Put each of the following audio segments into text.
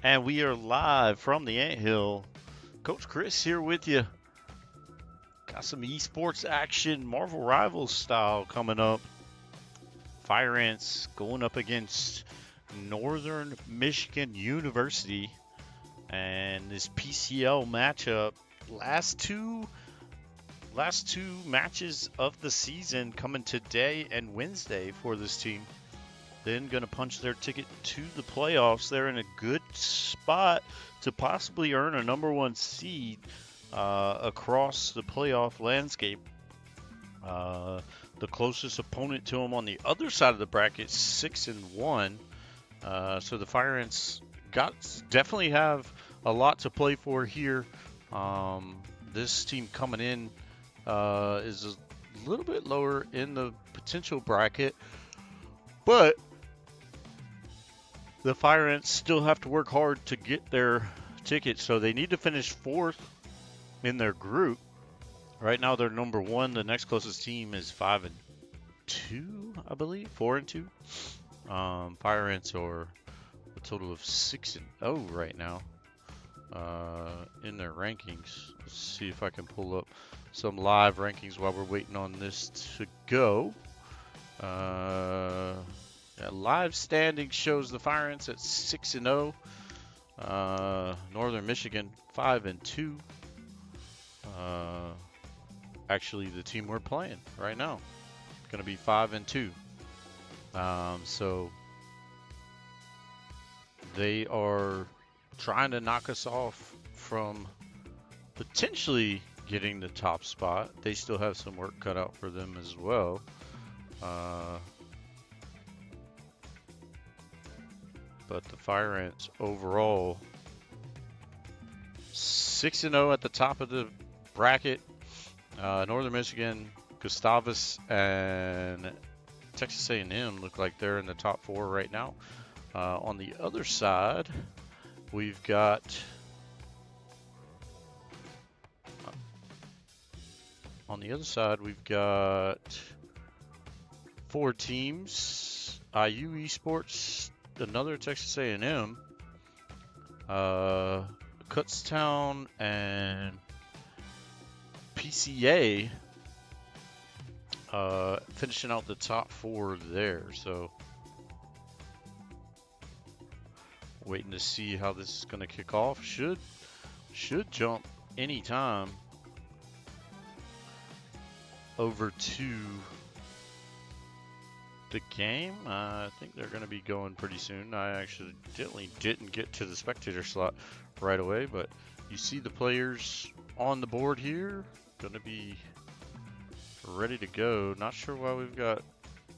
And we are live from the Anthill. Coach Chris here with you. Got some esports action, Marvel Rivals style coming up. Fire Ants going up against Northern Michigan University. And this PCL matchup, last two matches of the season coming today and Wednesday for this team. Then going to punch their ticket to the playoffs. They're in a good spot to possibly earn a number one seed across the playoff landscape. The closest opponent to them on the other side of the bracket, 6-1. So the Fire Ants definitely have a lot to play for here. This team coming in is a little bit lower in the potential bracket, but the Fire Ants still have to work hard to get their ticket, so they need to finish fourth in their group. Right now they're number one. The next closest team is 5-2, I believe, 4-2. Fire Ants are a total of 6-0 right now in their rankings. Let's see if I can pull up some live rankings while we're waiting on this to go. Live standing shows the Fire Ants at 6-0. Northern Michigan 5-2. Actually, the team we're playing right now is going to be 5-2. So they are trying to knock us off from potentially getting the top spot. They still have some work cut out for them as well. But the Fire Ants overall 6-0 at the top of the bracket. Northern Michigan, Gustavus, and Texas A&M look like they're in the top four right now. On the other side, we've got four teams: IU Esports, another Texas A&M, Kutztown, and PCA finishing out the top four there. So waiting to see how this is going to kick off. Should jump anytime over to the game. I think they're going to be going pretty soon. I actually didn't get to the spectator slot right away, but you see the players on the board here, going to be ready to go. Not sure why we've got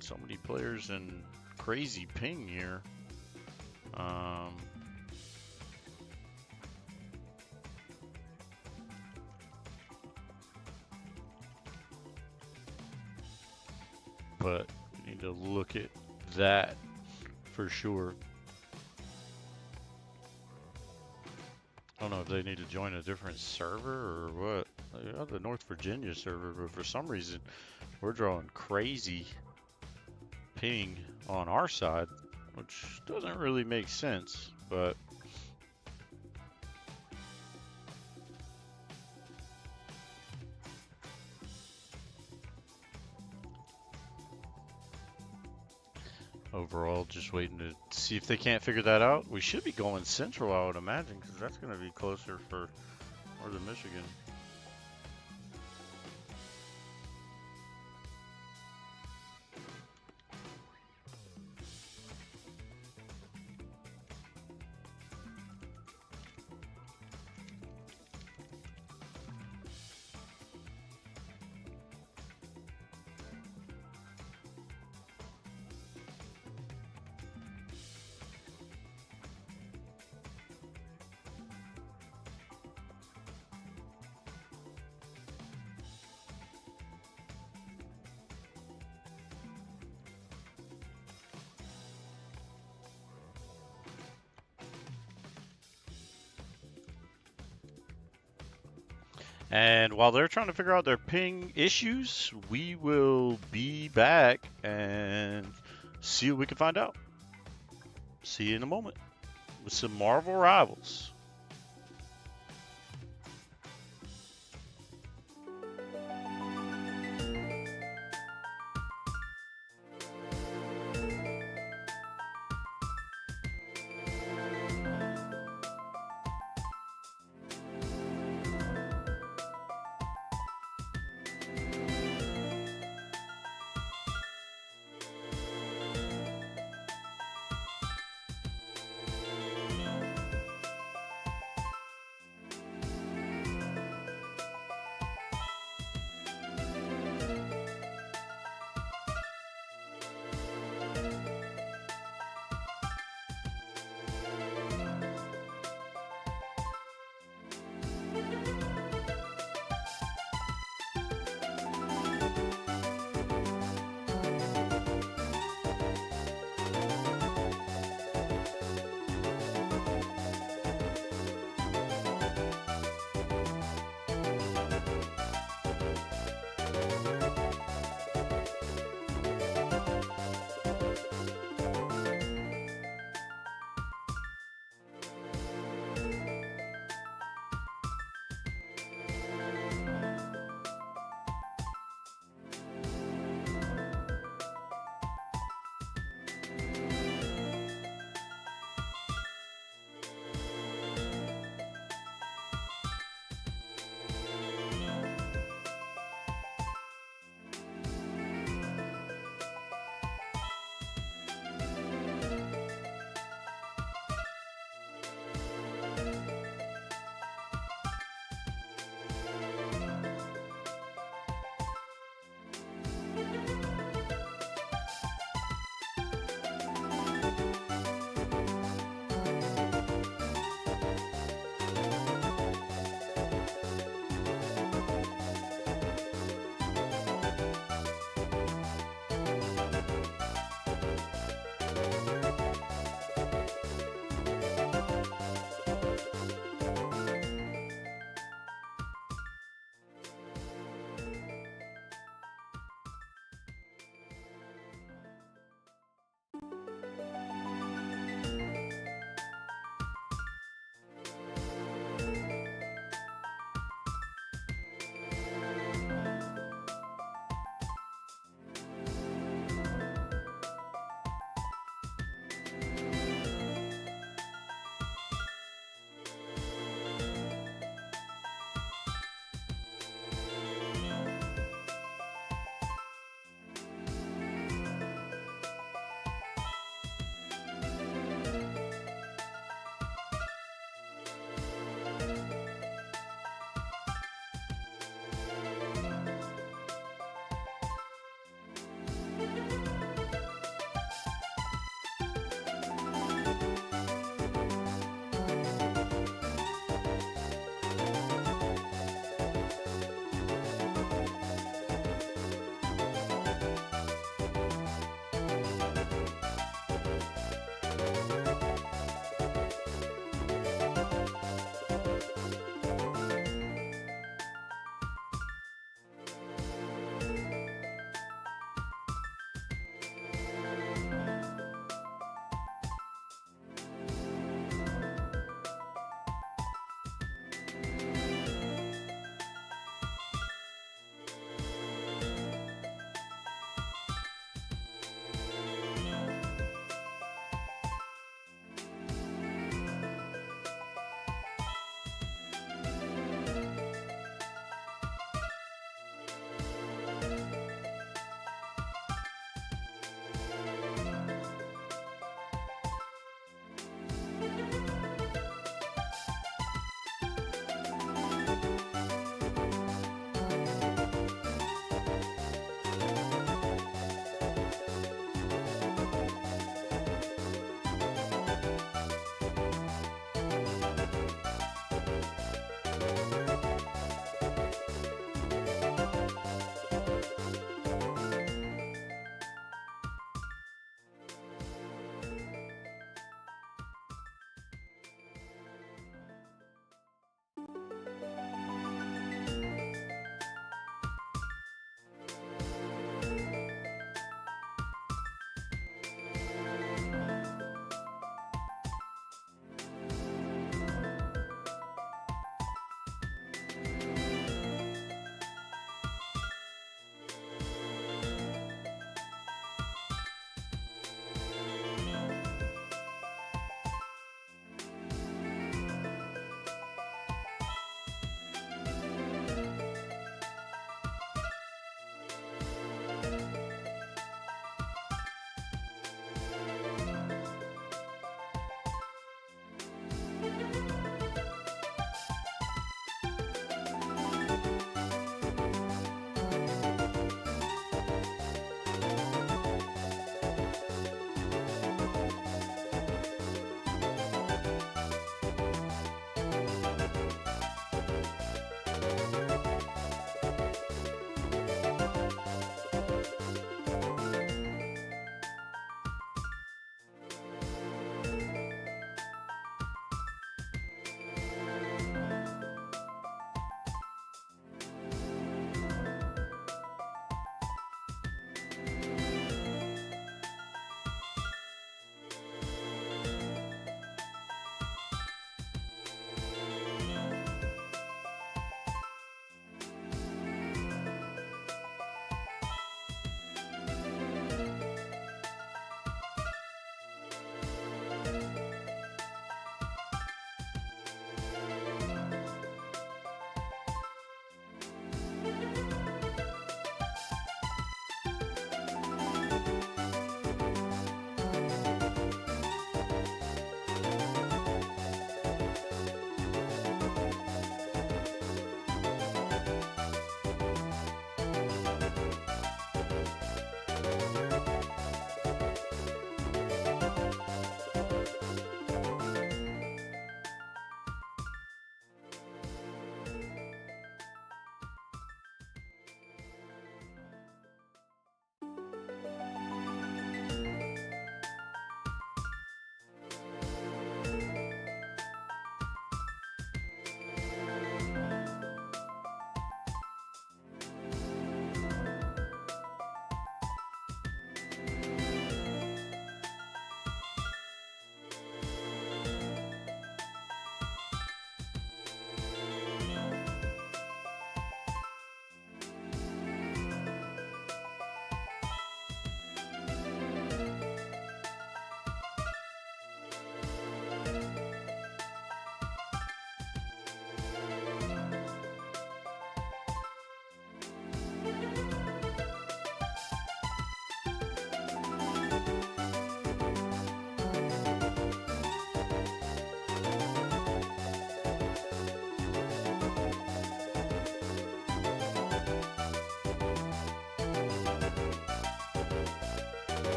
so many players in crazy ping here. But we need to look at that for sure. I don't know if they need to join a different server or what. They got the North Virginia server, but for some reason we're drawing crazy ping on our side, which doesn't really make sense, but overall, just waiting to see if they can't figure that out. We should be going central, I would imagine, because that's going to be closer for Northern Michigan. And while they're trying to figure out their ping issues, we will be back and see what we can find out. See you in a moment. with some Marvel Rivals.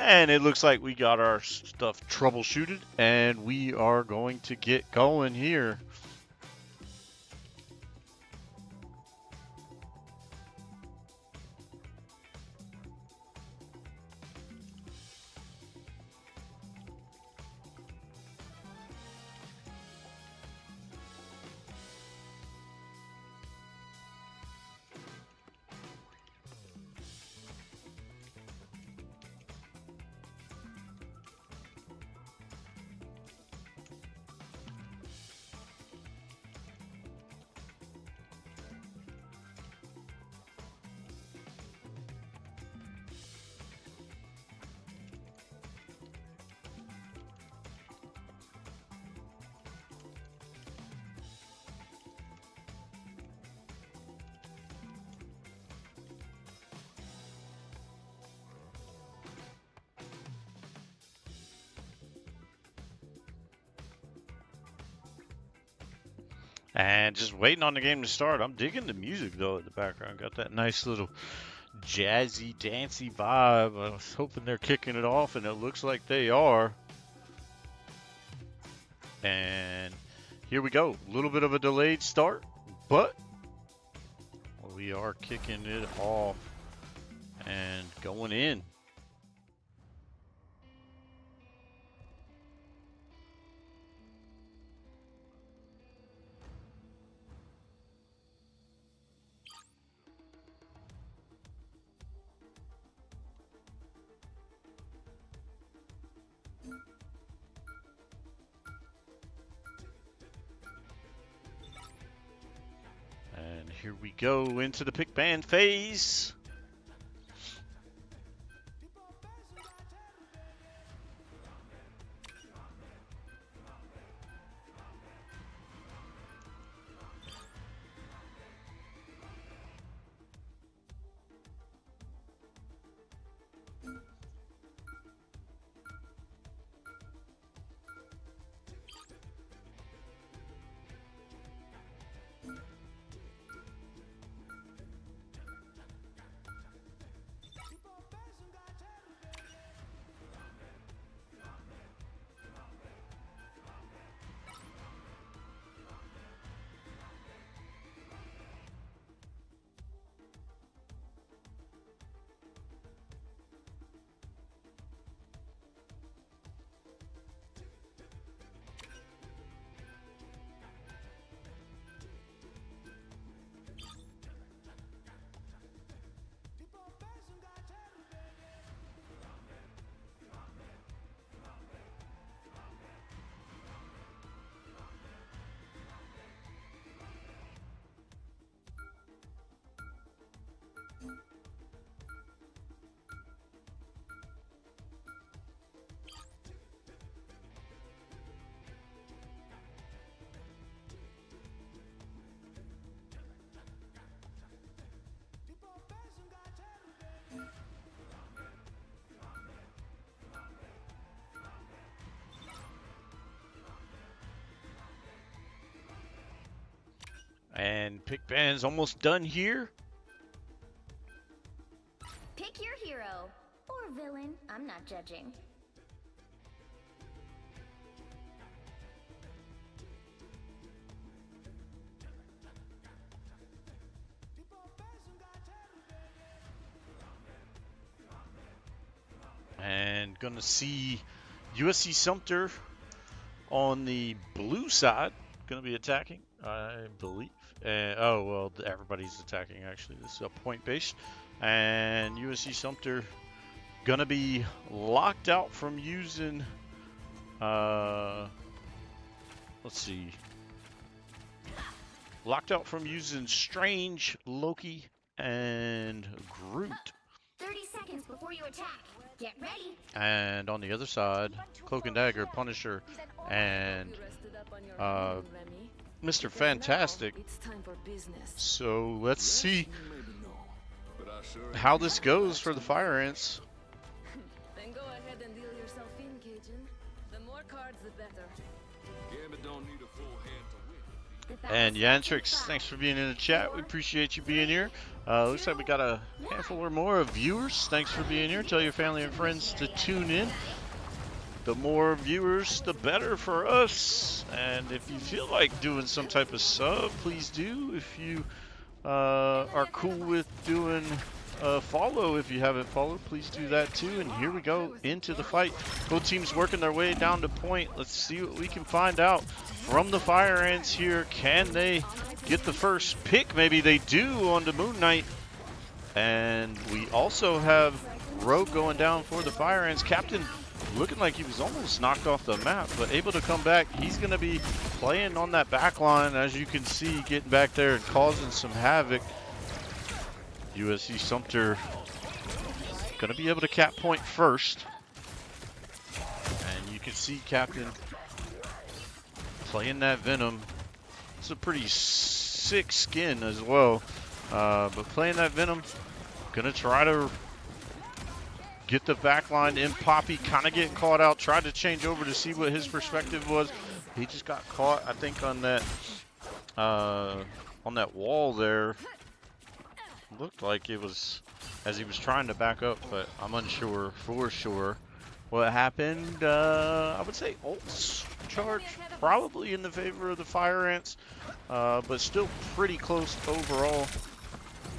And it looks like we got our stuff troubleshooted, and we are going to get going here. And just waiting on the game to start. I'm digging the music though in the background. Got that nice little jazzy, dancey vibe. I was hoping they're kicking it off, and it looks like they are. And here we go. A little bit of a delayed start, but we are kicking it off and going in. And here we go into the pick band phase. And pick band's almost done here. Pick your hero or villain. I'm not judging. And gonna see USC Sumter on the blue side. Gonna be attacking, I believe. Oh, well, everybody's attacking, actually. This is a point base. And USC Sumter gonna be locked out from using, let's see. Locked out from using Strange, Loki, and Groot. 30 seconds before you attack. Get ready. And on the other side, Cloak and Dagger, Punisher, and Mr. Fantastic. So let's see how this goes for the Fire Ants. Then go ahead and deal yourself in, Cajun. The more cards, the better. Gambit don't need a full hand to win. And Yantrix, thanks for being in the chat. We appreciate you being here. Looks like we got a handful or more of viewers. Thanks for being here. Tell your family and friends to tune in. The more viewers, the better for us. And if you feel like doing some type of sub, please do. If you are cool with doing a follow, if you haven't followed, please do that too. And here we go into the fight. Both teams working their way down to point. Let's see what we can find out from the Fire Ants here. Can they get the first pick? Maybe they do on the Moon Knight. And we also have Rogue going down for the Fire Ants. Captain looking like he was almost knocked off the map, but able to come back. He's going to be playing on that back line, as you can see, getting back there and causing some havoc. USC Sumter going to be able to cap point first. And you can see Captain playing that Venom. It's a pretty sick skin as well. But playing that Venom, going to try to get the back line in. Poppy kind of getting caught out. Tried to change over to see what his perspective was. He just got caught, I think, on that wall there. Looked like it was as he was trying to back up, but I'm unsure for sure what happened. I would say ults charge probably in the favor of the Fire Ants, but still pretty close overall.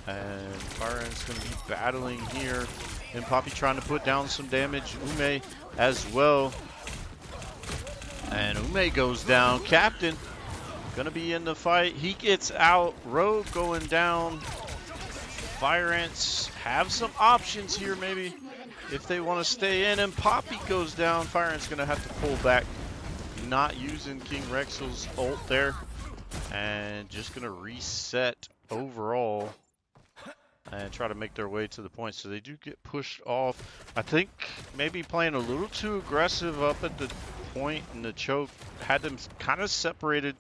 And Fire Ants going to be battling here. And Poppy trying to put down some damage. Ume as well. And Ume goes down. Captain going to be in the fight. He gets out. Rogue going down. Fire Ants have some options here maybe if they want to stay in. And Poppy goes down. Fire Ants going to have to pull back. Not using King Rexel's ult there. And just going to reset overall and try to make their way to the point. So they do get pushed off. I think maybe playing a little too aggressive up at the point, and the choke had them kind of separated,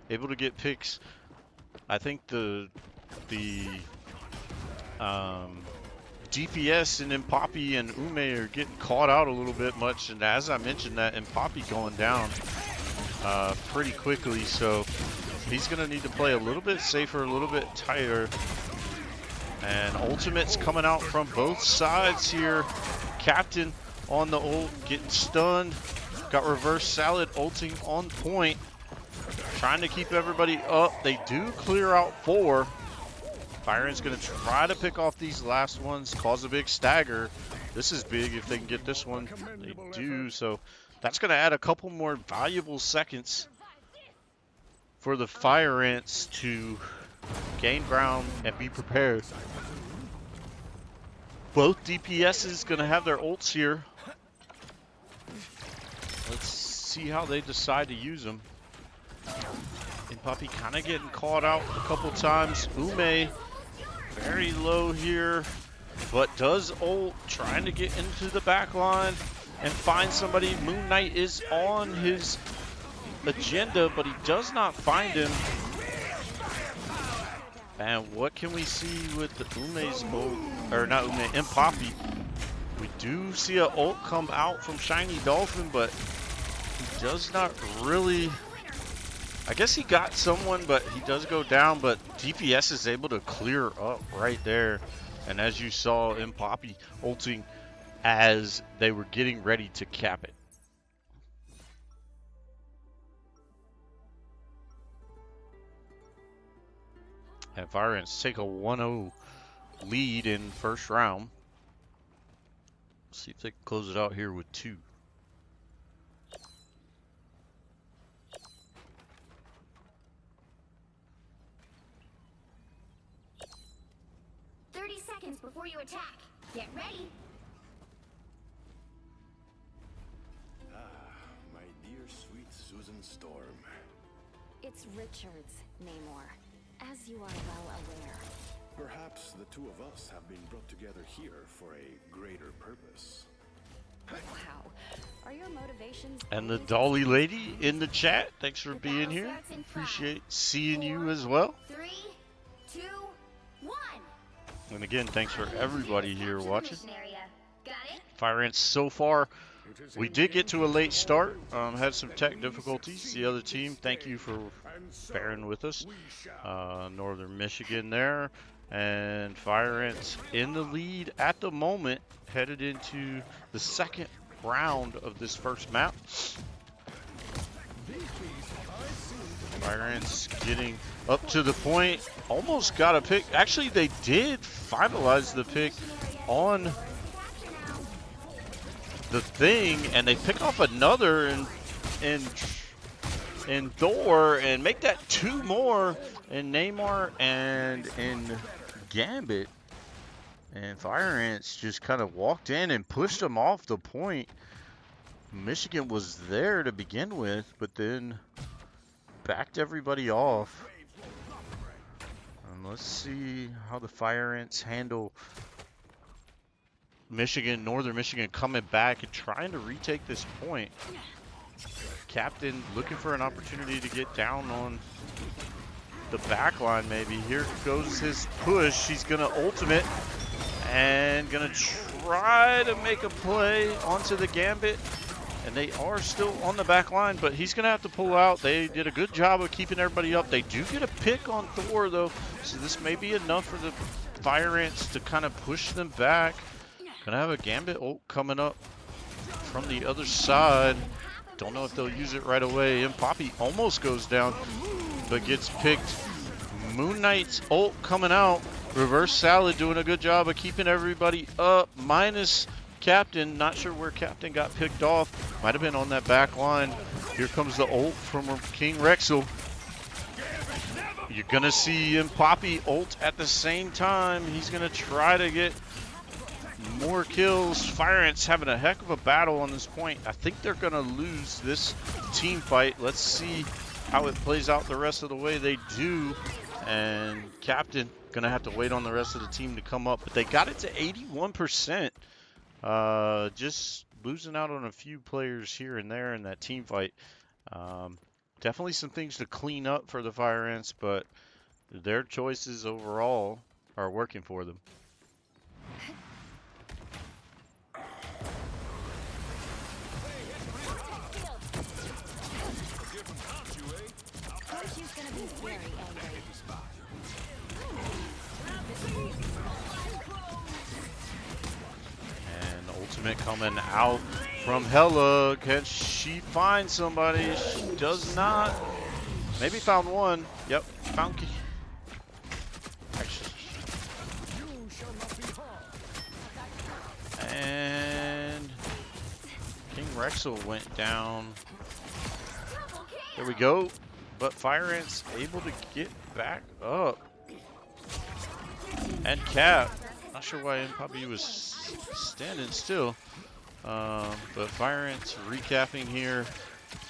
able to get picks. I think the DPS and Poppy and Ume are getting caught out a little bit much, and as I mentioned that, and Poppy going down pretty quickly, so he's going to need to play a little bit safer, a little bit tighter. And ultimates coming out from both sides here. Captain on the ult, getting stunned. Got reverse salad ulting on point. Trying to keep everybody up. They do clear out 4. Fire Ant's going to try to pick off these last ones, cause a big stagger. This is big if they can get this one. They do, so that's going to add a couple more valuable seconds for the Fire Ants to gain ground and be prepared. Both DPSs going to have their ults here. Let's see how they decide to use them. And Poppy kind of getting caught out a couple times. Ume very low here, but does ult, trying to get into the back line and find somebody. Moon Knight is on his agenda, but he does not find him. And what can we see with the Ume's ult, or not Ume, and Poppy? We do see an ult come out from Shiny Dolphin, but he does not really, I guess he got someone, but he does go down, but DPS is able to clear up right there. And as you saw, in Poppy ulting as they were getting ready to cap it. And Fire Ants take a 1-0 lead in first round. See if they can close it out here with 2. Before you attack, get ready. My dear sweet Susan Storm. It's Richards, Namor, as you are well aware. Perhaps the two of us have been brought together here for a greater purpose. Wow. Are your motivations... And the Dolly lady in the chat, thanks for being here. Appreciate seeing you as well. 3, 2, 1. And again, thanks for everybody here watching. Got it? Fire Ants so far We did get to a late start, had some tech difficulties. The other team, thank you for bearing with us. Northern Michigan there, and Fire Ants in the lead at the moment, headed into the second round of this first map. Fire Ants getting up to the point, almost got a pick. Actually, they did finalize the pick on the thing, and they pick off another in Thor and make that 2 more in Neymar and in Gambit. And Fire Ants just kind of walked in and pushed them off the point. Michigan was there to begin with, but then backed everybody off. And let's see how the Fire Ants handle Northern Michigan coming back and trying to retake this point. Captain looking for an opportunity to get down on the back line maybe. Here goes his push. He's going to ultimate and going to try to make a play onto the Gambit. And they are still on the back line, but he's going to have to pull out. They did a good job of keeping everybody up. They do get a pick on Thor, though, so this may be enough for the Fire Ants to kind of push them back. Going to have a Gambit ult coming up from the other side. Don't know if they'll use it right away. And Poppy almost goes down, but gets picked. Moon Knight's ult coming out. Reverse Salad doing a good job of keeping everybody up, minus Captain. Not sure where Captain got picked off. Might have been on that back line. Here comes the ult from King Rexel. You're going to see Poppy ult at the same time. He's going to try to get more kills. Fire Ants having a heck of a battle on this point. I think they're going to lose this team fight. Let's see how it plays out the rest of the way they do. And Captain going to have to wait on the rest of the team to come up. But they got it to 81%. Just losing out on a few players here and there in that team fight. Definitely some things to clean up for the Fire Ants, but their choices overall are working for them. Ultimate coming out from Hella. Can she find somebody? She does not. Maybe found one. Yep, found King. Actually. And King Rexel went down. There we go. But Fire Ants able to get back up. And Cap. Not sure why Poppy was standing still. But Fire Ants recapping here.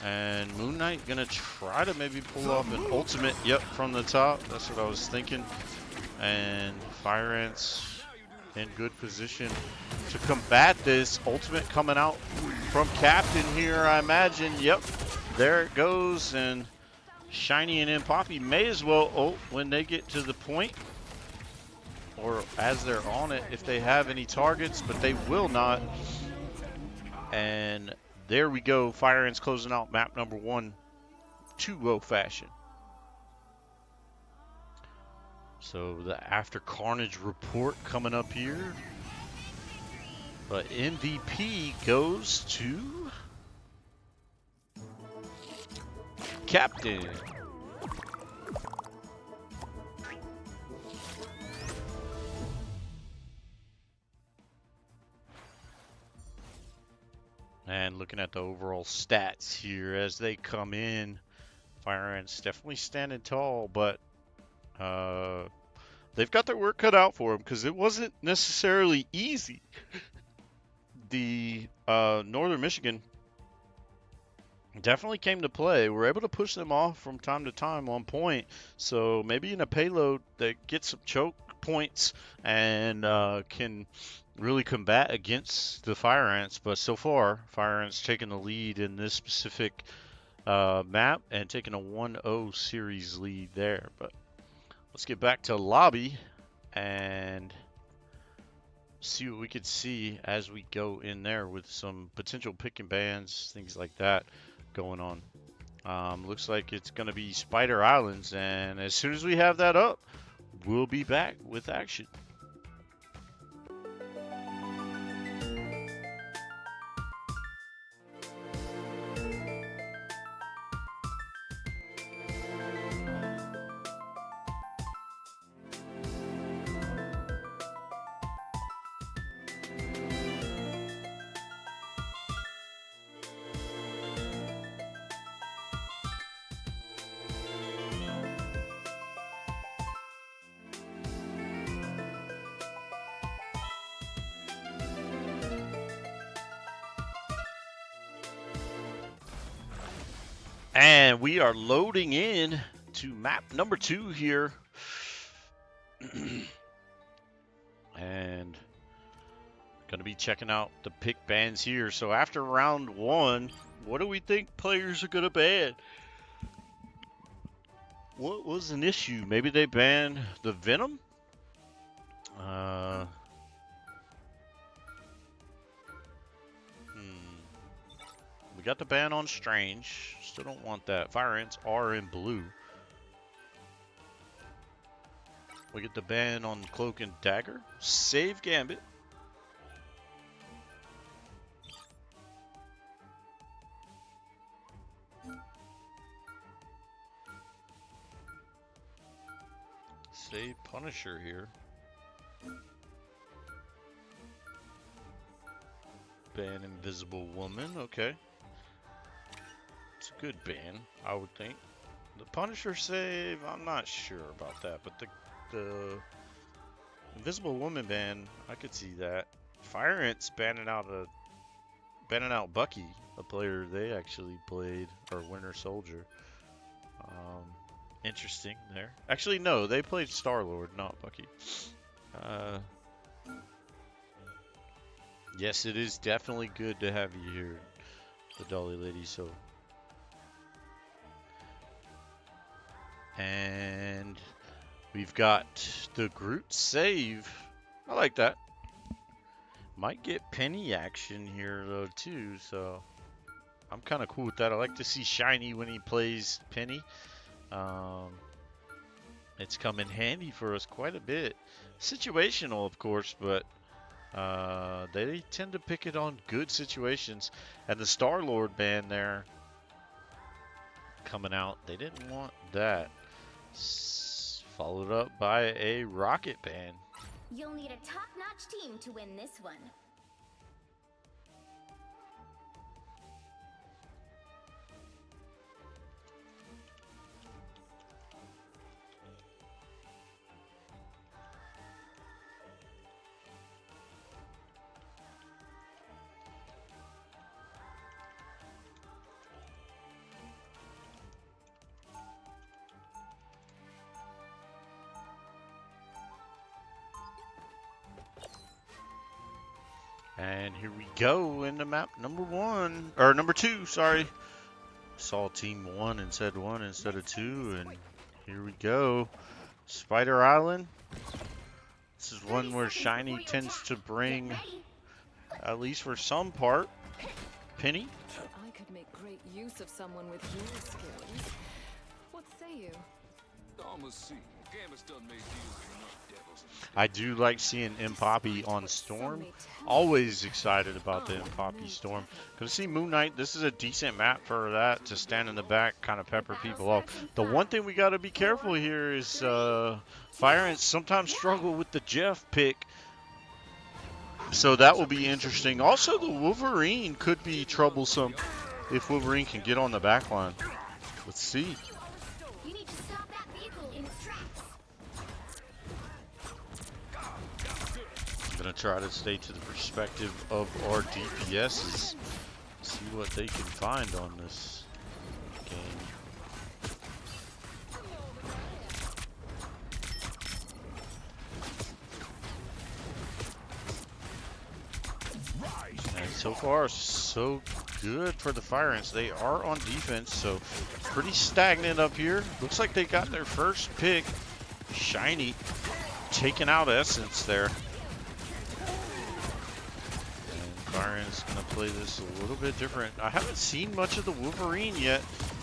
And Moon Knight gonna try to maybe pull off an ultimate. Yep, from the top. That's what I was thinking. And Fire Ants in good position to combat this. Ultimate coming out from Captain here, I imagine. Yep, there it goes. And Shiny and Poppy may as well ult when they get to the point, or as they're on it if they have any targets, but they will not. And there we go. Fire Ants closing out map number 1, 2-0 fashion. So the After Carnage report coming up here. But MVP goes to Captain. And looking at the overall stats here as they come in, Fire Ants definitely standing tall, but they've got their work cut out for them because it wasn't necessarily easy. The Northern Michigan definitely came to play. We're able to push them off from time to time on point. So maybe in a payload that gets some choke points and can really combat against the Fire Ants. But so far, Fire Ants taking the lead in this specific map and taking a 1-0 series lead there. But let's get back to lobby and see what we could see as we go in there with some potential pick and bans, things like that going on. Looks like it's going to be Spider Islands, and as soon as we have that up, we'll be back with action. And we are loading in to map number 2 here. And going to be checking out the pick bans here. So after round 1, what do we think players are going to ban? What was an issue? Maybe they banned the Venom? We got the ban on Strange. Still don't want that. Fire Ants are in blue. We get the ban on Cloak and Dagger. Save Gambit. Save Punisher here. Ban Invisible Woman. Okay. It's a good ban, I would think. The Punisher save, I'm not sure about that, but the Invisible Woman ban, I could see that. Fire Ants banning out Bucky, a player they actually played, or Winter Soldier. Interesting there. Actually, no, they played Star-Lord, not Bucky. Yes, it is definitely good to have you here, the Dolly Lady. So. And we've got the Groot save. I like that. Might get Penny action here though too, so I'm kind of cool with that. I like to see Shiny when he plays Penny. It's come in handy for us quite a bit. Situational, of course, but they tend to pick it on good situations. And the Star-Lord ban there coming out, they didn't want that. Followed up by a Rocket ban. You'll need a top-notch team to win this one. And here we go into map number 1, or number 2, sorry. Saw team 1 and said 1 instead of 2, and here we go. Spider Island. This is one where Shiny tends to bring, at least for some part, Penny. I could make great use of someone with your skills. What say you? I do like seeing Poppy on Storm. Always excited about the Poppy Storm. Gonna see Moon Knight. This is a decent map for that, to stand in the back, kind of pepper people off. The one thing we got to be careful here is Fire Ants sometimes struggle with the Jeff pick. So that will be interesting. Also, the Wolverine could be troublesome if Wolverine can get on the back line. Let's see. You need to stop that vehicle in its tracks. I'm going to try to stay to the perspective of our DPSs. See what they can find on this game. And so far, so good for the Fire Ants. They are on defense, so pretty stagnant up here. Looks like they got their first pick. Shiny taking out Essence there. Byron's gonna play this a little bit different. I haven't seen much of the Wolverine yet.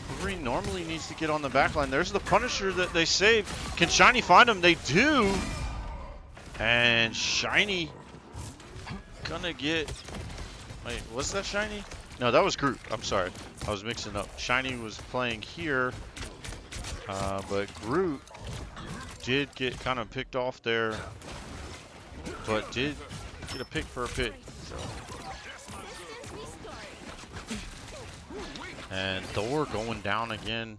Wolverine normally needs to get on the back line. There's the Punisher that they saved. Can Shiny find him? They do. And Shiny gonna get... Wait, was that Shiny? No, that was Groot. I'm sorry. I was mixing up. Shiny was playing here. But Groot did get kind of picked off there. But did get a pick for a pick. So. And Thor going down again.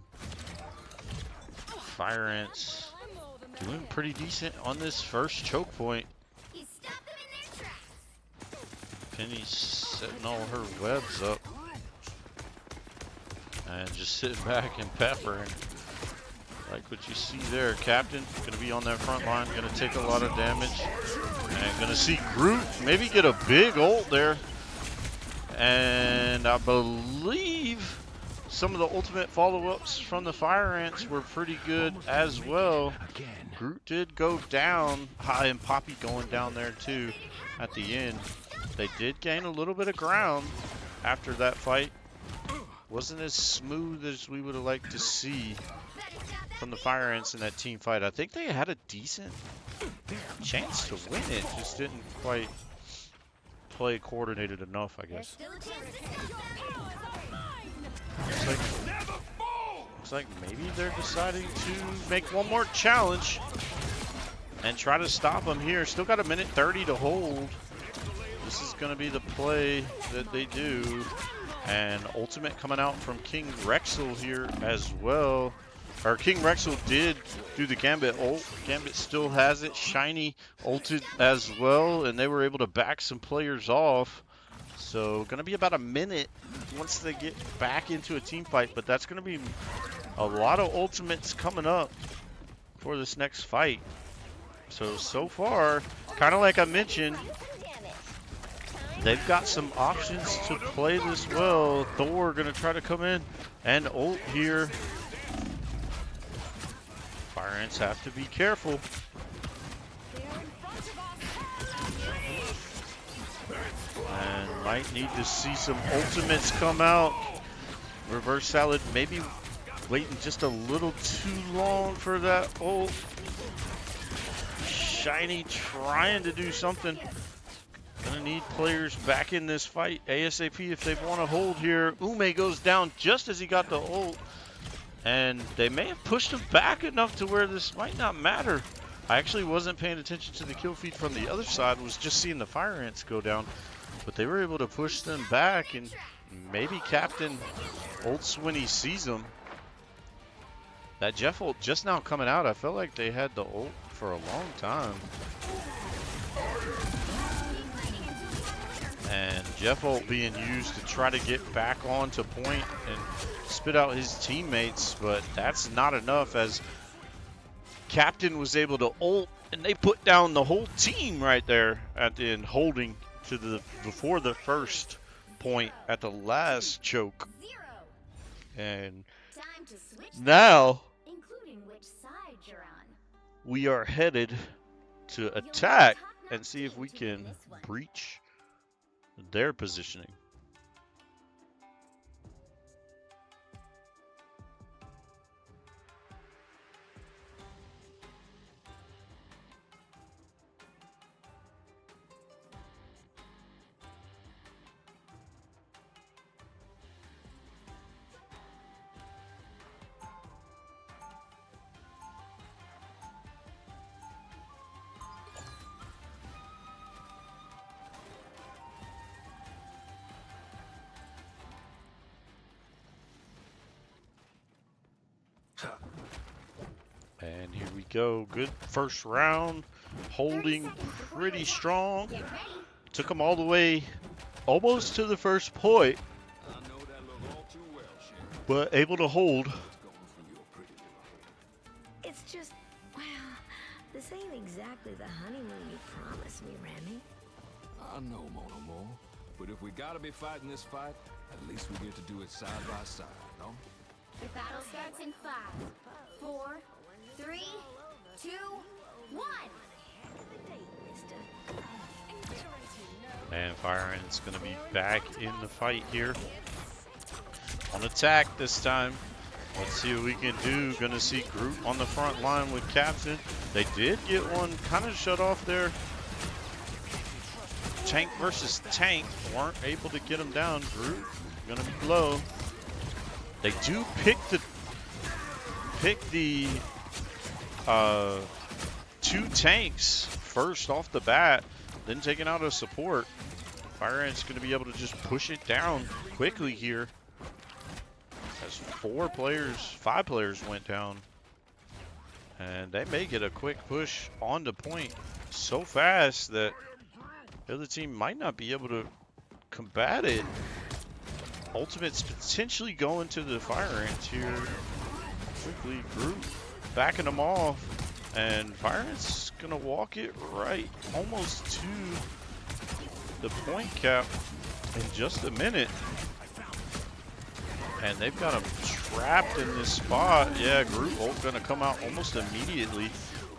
Fire Ants doing pretty decent on this first choke point. Penny's setting all her webs up. And just sitting back and peppering. Like what you see there. Captain going to be on that front line. Going to take a lot of damage. And going to see Groot maybe get a big ult there. And I believe some of the ultimate follow-ups from the Fire Ants were pretty good as well. Groot did go down. And Poppy going down there too at the end. They did gain a little bit of ground after that fight. Wasn't as smooth as we would have liked to see from the Fire Ants in that team fight. I think they had a decent chance to win it. Just didn't quite play coordinated enough, I guess. Looks like maybe they're deciding to make one more challenge and try to stop them here. Still got 1:30 to hold. This is going to be the play that they do. And ultimate coming out from King Rexel here as well. Or King Rexel did do the Gambit ult. Gambit still has it. Shiny ulted as well. And they were able to back some players off. So going to be about a minute once they get back into a team fight. But that's going to be a lot of ultimates coming up for this next fight. So far, kind of like I mentioned, they've got some options to play this well. Thor going to try to come in and ult here. Fire Ants have to be careful. And might need to see some ultimates come out. Reverse Salad maybe waiting just a little too long for that ult. Shiny trying to do something. Gonna need players back in this fight ASAP if they want to hold here. Ume goes down just as he got the ult. And they may have pushed him back enough to where this might not matter. I actually wasn't paying attention to the kill feed from the other side. Was just seeing the Fire Ants go down. But they were able to push them back. And maybe Captain ults when he sees them. That Jeff ult just now coming out. I felt like they had the ult for a long time. And Jeff ult being used to try to get back onto point and spit out his teammates, but that's not enough as Captain was able to ult and they put down the whole team right there at the end, holding to the before the first point at the last choke. And now we are headed to attack and see if we can breach their positioning. And here we go. Good first round. Holding pretty strong. Took them all the way almost to the first point. But able to hold. It's just, well, this ain't exactly the honeymoon you promised me, Remy. I know, Monomo. But if we gotta be fighting this fight, at least we get to do it side by side, no? The battle starts in 5, 4, 3, 2, 1. And Fire Ant's going to be back in the fight here. On attack this time. Let's see what we can do. Going to see Groot on the front line with Captain. They did get one kind of shut off there. Tank versus tank. Weren't able to get him down. Groot going to be low. They do pick the 2 tanks first off the bat, then taking out a support. Fire Ant's going to be able to just push it down quickly here. As 5 players went down. And they may get a quick push on the point so fast that the other team might not be able to combat it. Ultimate's potentially going to the Fire Ants here. Quickly, Groot backing them off. And Fire Ant's going to walk it right almost to the point cap in just a minute. And they've got him trapped in this spot. Yeah, Groot ult going to come out almost immediately.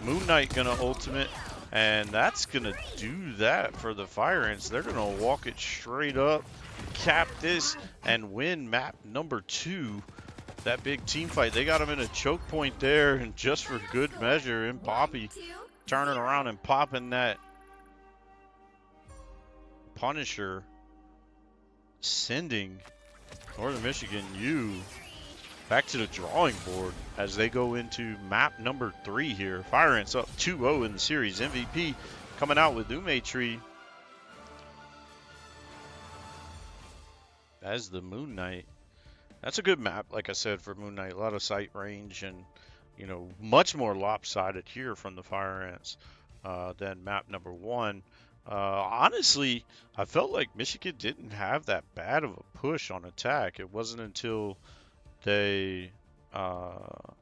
Moon Knight going to ultimate. And that's going to do that for the Fire Ants. They're going to walk it straight up, cap this, and win map number 2. That big team fight. They got him in a choke point there, and just for good measure, and Poppy turning around and popping that Punisher, sending Northern Michigan U back to the drawing board as they go into map number 3 here. Fire Ants up 2-0 in the series. MVP coming out with Ume Tree as the Moon Knight. That's a good map, like I said, for Moon Knight. A lot of sight range and, you know, much more lopsided here from the Fire Ants than map number 1. Honestly, I felt like Michigan didn't have that bad of a push on attack. It wasn't until they got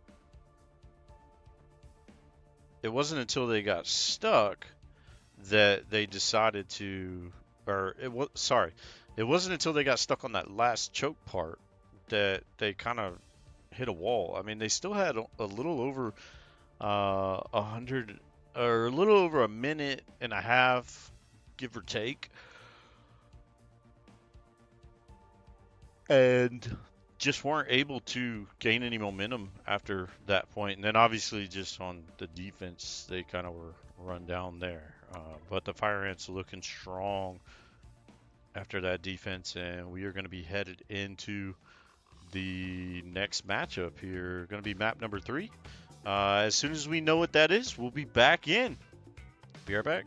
stuck that they decided to, it wasn't until they got stuck on that last choke part that they kind of hit a wall. I mean, they still had a little over 100 or a little over a minute and a half, give or take, and just weren't able to gain any momentum after that point. And then obviously just on the defense, they kind of were run down there. But the Fire Ants looking strong after that defense, and we are going to be headed into the next matchup here. Going to be map number 3. As soon as we know what that is, we'll be back in. Be right back.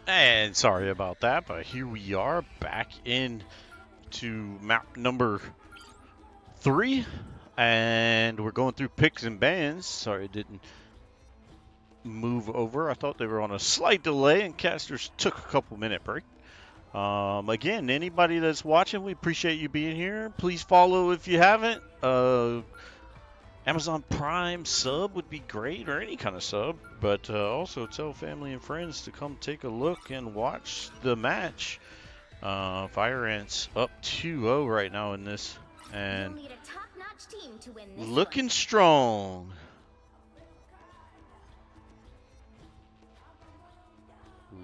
And sorry about that, but here we are back in to map number 3, and we're going through picks and bans. Sorry, it didn't move over. I thought they were on a slight delay, and casters took a couple-minute break. Again, anybody that's watching, we appreciate you being here. Please follow if you haven't. Amazon Prime sub would be great, or any kind of sub, but also tell family and friends to come take a look and watch the match. Fire Ants up 2-0 right now in this, and You'll need a top-notch team to win this looking one. strong.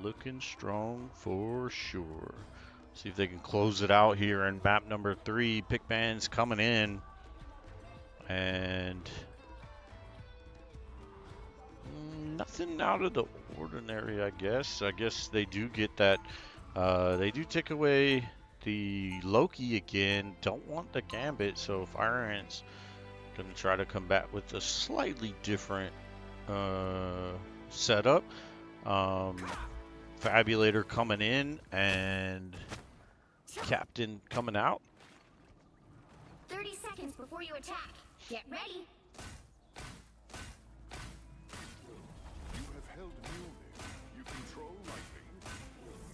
Looking strong for sure. See if they can close it out here in map number 3. Pick bands coming in. And nothing out of the ordinary, I guess. I guess they do get that. They do take away the Loki again. Don't want the Gambit, so Fire Ants going to try to combat with a slightly different setup. Fabulator coming in and Captain coming out. 30 seconds before you attack. Get ready. You have held Mjolnir. You control lightning.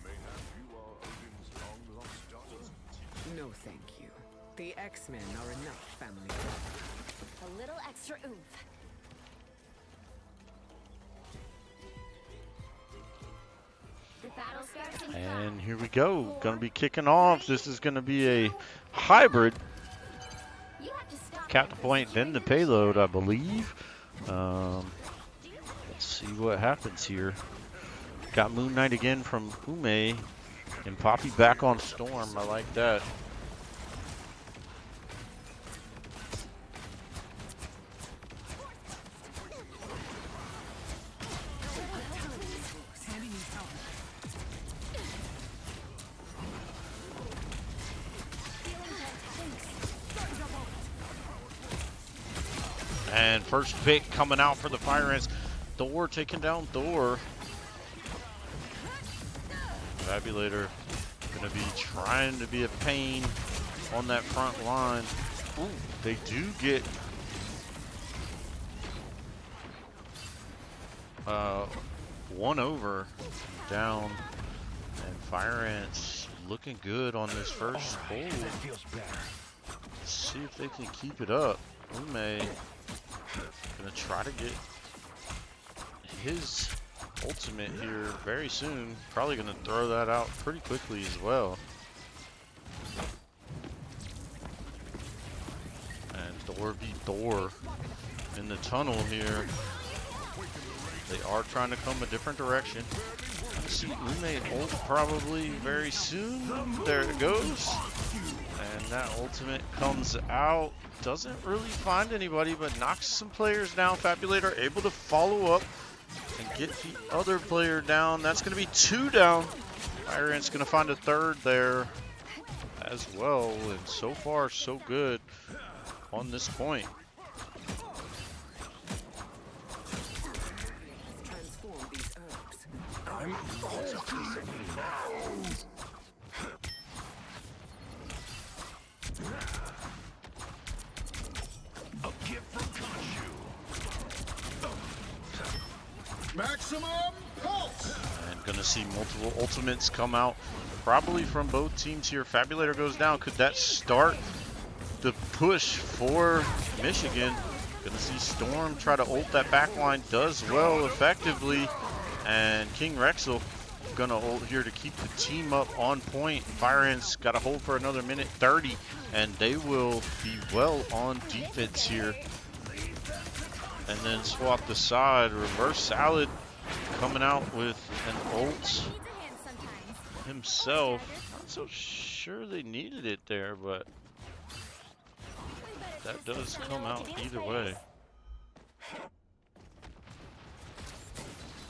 Mayhap you are Odin's long-lost daughter. No, thank you. The X-Men are enough family. A little extra oomph. The battle starts in And 5, here we go. 4, Gonna be kicking off. This is gonna be a hybrid. You have to stop Capture them point, from then the securing payload, I believe. Let's see what happens here. Got Moon Knight again from Ume. And Poppy back on Storm. I like that. And first pick coming out for the Fire Ants. Thor taking down Thor. Fabulator gonna be trying to be a pain on that front line. Ooh, they do get one over down, and Fire Ants looking good on this first hold. Let's see if they can keep it up. Ume gonna try to get his ultimate here very soon. Probably gonna throw that out pretty quickly as well. And Thor beat Thor in the tunnel here. They are trying to come a different direction. I see Ume ult probably very soon. There it goes. And that ultimate comes out. Doesn't really find anybody, but knocks some players down. Fabulator able to follow up and get the other player down. That's going to be 2 down. Fire Ant's going to find a third there as well. And so far, so good on this point. Transform these herbs. I'm all piece of you now. A gift from Khonshu. Maximum pulse. And going to see multiple ultimates come out probably from both teams here. Fabulator goes down. Could that start the push for Michigan? Going to see Storm try to ult that backline. Does well effectively. And King Rexel going to ult here to keep the team up on point. Fire Ants got to hold for another minute 30. And they will be well on defense here. And then swap the side. Reverse Salad coming out with an ult needs a hand sometimes. himself. Not so sure they needed it there, but that does come out either way.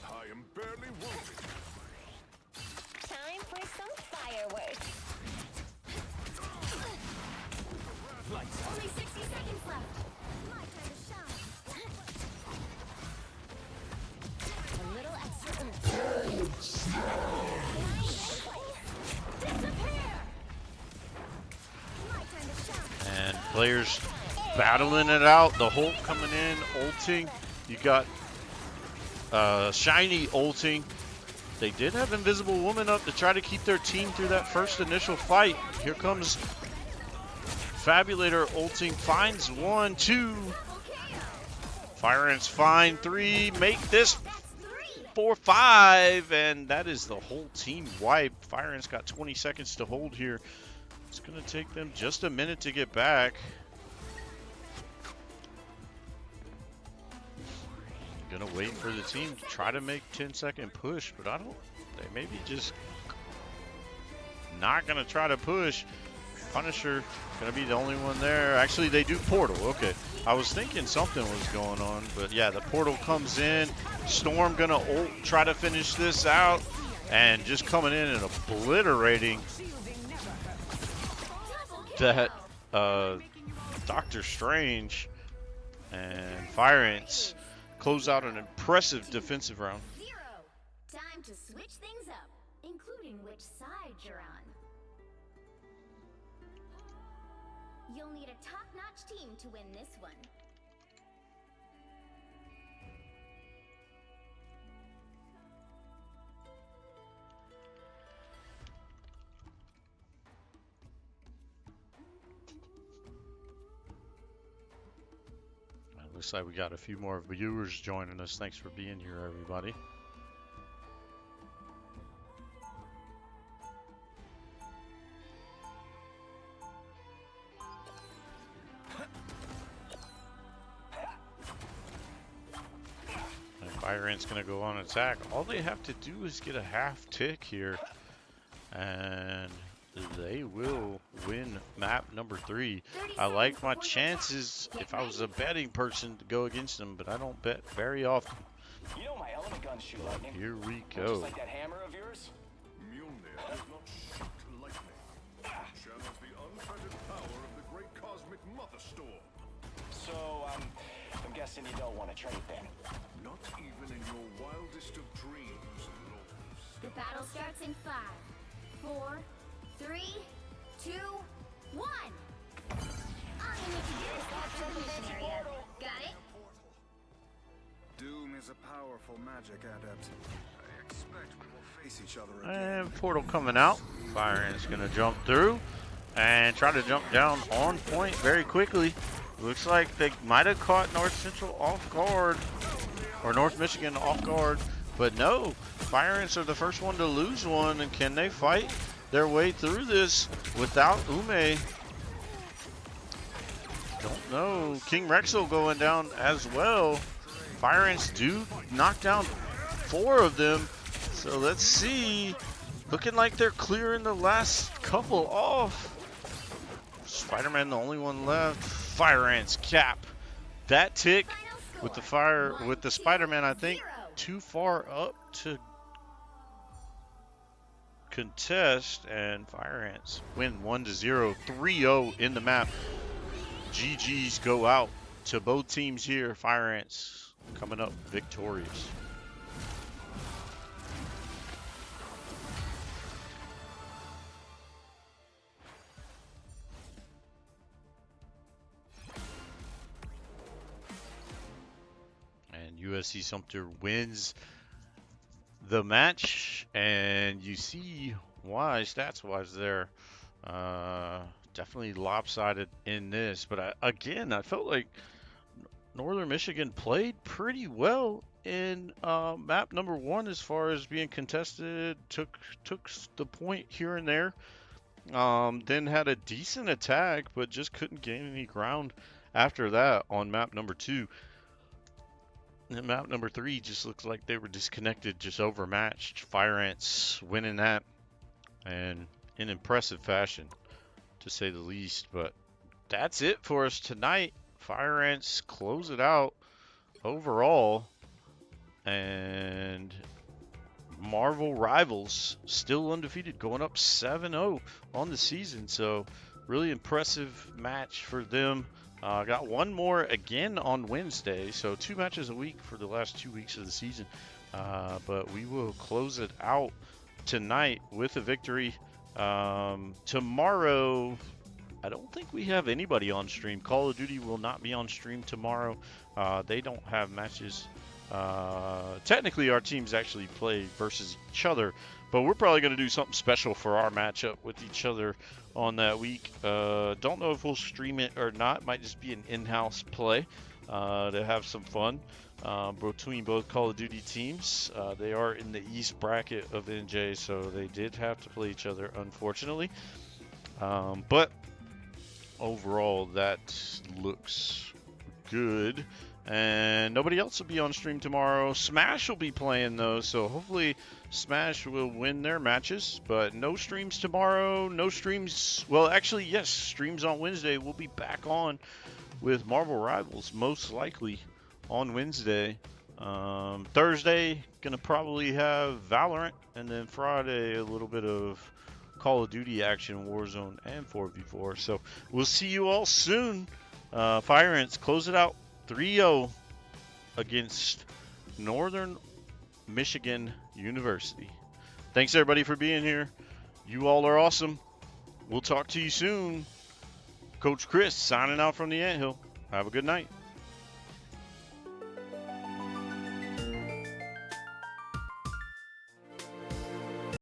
I am barely wounded. Time for some Players battling it out. The Hulk coming in, ulting. You got Shiny ulting. They did have Invisible Woman up to try to keep their team through that first initial fight. Here comes Fabulator ulting, finds 1, 2. Fire Ants find 3, make this 4, 5, and that is the whole team wipe. Fire Ants got 20 seconds to hold here. It's gonna take them just a minute to get back. Gonna wait for the team to try to make 10-second push, but they may be just not gonna try to push. Punisher gonna be the only one there. Actually, they do portal. Okay, I was thinking something was going on, but yeah, the portal comes in. Storm gonna ult, try to finish this out, and just coming in and obliterating that Doctor Strange, and Fire Ants close out an impressive defensive round. 0. Time to switch things up, including which side you're on. You'll need a top-notch team to win this one. Looks like we got a few more viewers joining us. Thanks for being here, everybody. And Fire Ant's gonna go on attack. All they have to do is get a half tick here, and they will win map number 3. I like my chances if I was a betting person to go against them, but I don't bet very often. You know my element guns shoot lightning. Here we Just go. like that hammer of yours. Mjolnir does not shoot lightning. Channels the unfettered power of the great cosmic mother storm. So, I'm guessing you don't want to trade then. Not even in your wildest of dreams, Lords. The battle starts in 5, 4, 3, 2, 1. I'm gonna introduce the mission area. Got it? Doom is a powerful magic adept. I expect we will face each other again. And portal coming out. Fire Ant's gonna jump through and try to jump down on point very quickly. Looks like they might have caught North Central off guard, or North Michigan off guard, but no. Fire Ants are the first one to lose one, and can they fight their way through this without Ume? Don't know. King Rexel going down as well. Fire Ants do knock down 4 of them. So let's see. Looking like they're clearing the last couple off. Spider-Man the only one left. Fire Ants cap that tick with the Spider-Man, I think, too far up to contest, and Fire Ants win 1-0, 3-0 in the map. GGs go out to both teams here. Fire Ants coming up victorious. And USC Sumter wins the match, and you see why stats-wise there. Definitely lopsided in this, but again, I felt like Northern Michigan played pretty well in map number 1 as far as being contested. Took the point here and there. Then had a decent attack, but just couldn't gain any ground after that on map number 2. And map number 3 just looks like they were disconnected, just overmatched. Fire Ants winning that, and in impressive fashion, to say the least. But that's it for us tonight. Fire Ants close it out overall, and Marvel Rivals still undefeated, going up 7-0 on the season. So really impressive match for them. Got one more again on Wednesday, so 2 matches a week for the last 2 weeks of the season. But we will close it out tonight with a victory. Tomorrow, I don't think we have anybody on stream. Call of Duty will not be on stream tomorrow. They don't have matches. Technically, our teams actually play versus each other, but we're probably going to do something special for our matchup with each other on that week. Don't know if we'll stream it or not. Might just be an in-house play to have some fun between both Call of Duty teams. They are in the East bracket of NJ, so they did have to play each other, unfortunately. But overall, that looks good. And nobody else will be on stream tomorrow. Smash will be playing though, so hopefully Smash will win their matches. But no streams tomorrow, no streams. Well, actually, yes, streams on Wednesday. We'll be back on with Marvel Rivals, most likely on Wednesday. Thursday, gonna probably have Valorant, and then Friday a little bit of Call of Duty action, Warzone, and 4v4. So we'll see you all soon. Fire Ants, close it out 3-0 against Northern Michigan University. Thanks everybody for being here. You all are awesome. We'll talk to you soon. Coach Chris signing out from the Anthill. Have a good night.